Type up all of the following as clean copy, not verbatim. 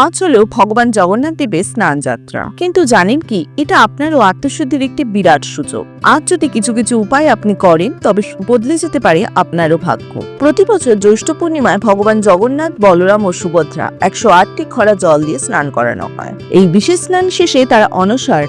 আজ হলো ভগবান জগন্নাথ দেবের স্নান যাত্রা, কিন্তু জানেন কি, এটা আপনারও আত্মশুদ্ধির একটি বিরাট সুযোগ। আজ যদি কিছু কিছু উপায় আপনি করেন, তবে বদলে যেতে পারে আপনারও ভাগ্য। প্রতি বছর জ্যৈষ্ঠ পূর্ণিমায় ভগবান জগন্নাথ, বলরাম ও সুভদ্রা 108টি খরা জল দিয়ে স্নান করানো হয়। এই বিশেষ স্নান শেষে তারা অনসার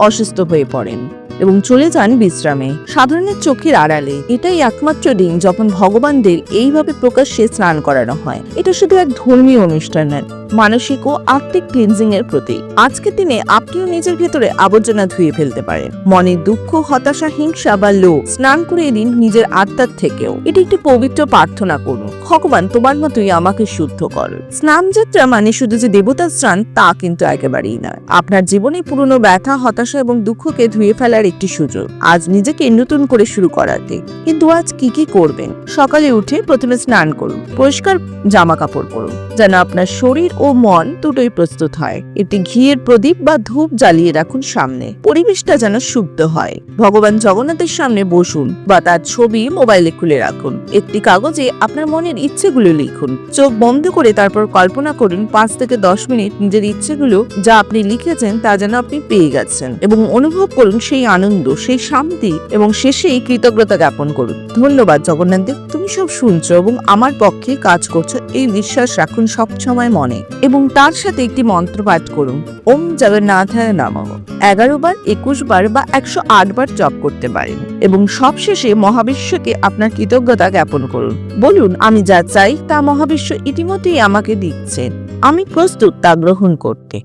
অসুস্থ হয়ে পড়েন এবং চলে যান বিশ্রামে, সাধারণের চোখের আড়ালে। এটাই একমাত্র দিন যখন ভগবানদের এইভাবে প্রকাশ্যে স্নান করানো হয়। এটা শুধু এক ধর্মীয় অনুষ্ঠান নয়, মানসিক ও আত্মিক ক্লিনজিং এর প্রতীক। আজকের দিনে আপনিও নিজের ভেতরে আবর্জনা ধুয়ে ফেলতে পারেন। মনের দুঃখ, হতাশা, হিংসা বা লোভ স্নান করে দিন নিজের আত্মার থেকেও। এটি একটি পবিত্র প্রার্থনা করুন, ভগবান তোমার মতোই আমাকে শুদ্ধ করো। স্নান যাত্রা মানে শুধু যে দেবতার স্নান তা কিন্তু একেবারেই নয়। আপনার জীবনে পুরনো ব্যথা, হতাশা এবং দুঃখকে ধুয়ে ফেলার একটি সুযোগ, আজ নিজেকে নতুন করে শুরু করার দিন। কিন্তু আজ কি করবেন? সকালে উঠে প্রথমে স্নান করুন, পরিষ্কার জামা কাপড় পরুন, যেন আপনার শরীর ও মন দুটোই প্রস্তুত হয়। একটি ঘিয়ের প্রদীপ বা ধূপ জ্বালিয়ে রাখুন সামনে, পরিবেশটা যেন শুদ্ধ হয়। ভগবান জগন্নাথের সামনে বসুন বা তার ছবি মোবাইলে খুলে রাখুন। একটি কাগজে আপনার মনের ইচ্ছেগুলো লিখুন, চোখ বন্ধ করে তারপর কল্পনা করুন 5 থেকে 10 মিনিট নিজের ইচ্ছেগুলো যা আপনি লিখেছেন তা যেন আপনি পেয়ে গেছেন, এবং অনুভব করুন সেই আনন্দ, সেই শান্তি, এবং শেষেই কৃতজ্ঞতা জ্ঞাপন করুন। ধন্যবাদ জগন্নাথ দেব, তুমি সব শুনছো এবং আমার পক্ষে কাজ করছো, এই বিশ্বাস রাখুন সবসময় মনে। এবং তার সাথে একটি মন্ত্র পাঠ করুন, ওম জগন্নাথায় নমঃ। 11 বার, 21 বার বা 108 বার জপ করতে পারেন। এবং সবশেষে মহাবিশ্বকে আপনার কৃতজ্ঞতা জ্ঞাপন করুন। বলুন, আমি যা চাই তা মহাবিশ্ব ইতিমধ্যেই আমাকে দিচ্ছেন, আমি প্রস্তুত তা গ্রহণ করতে।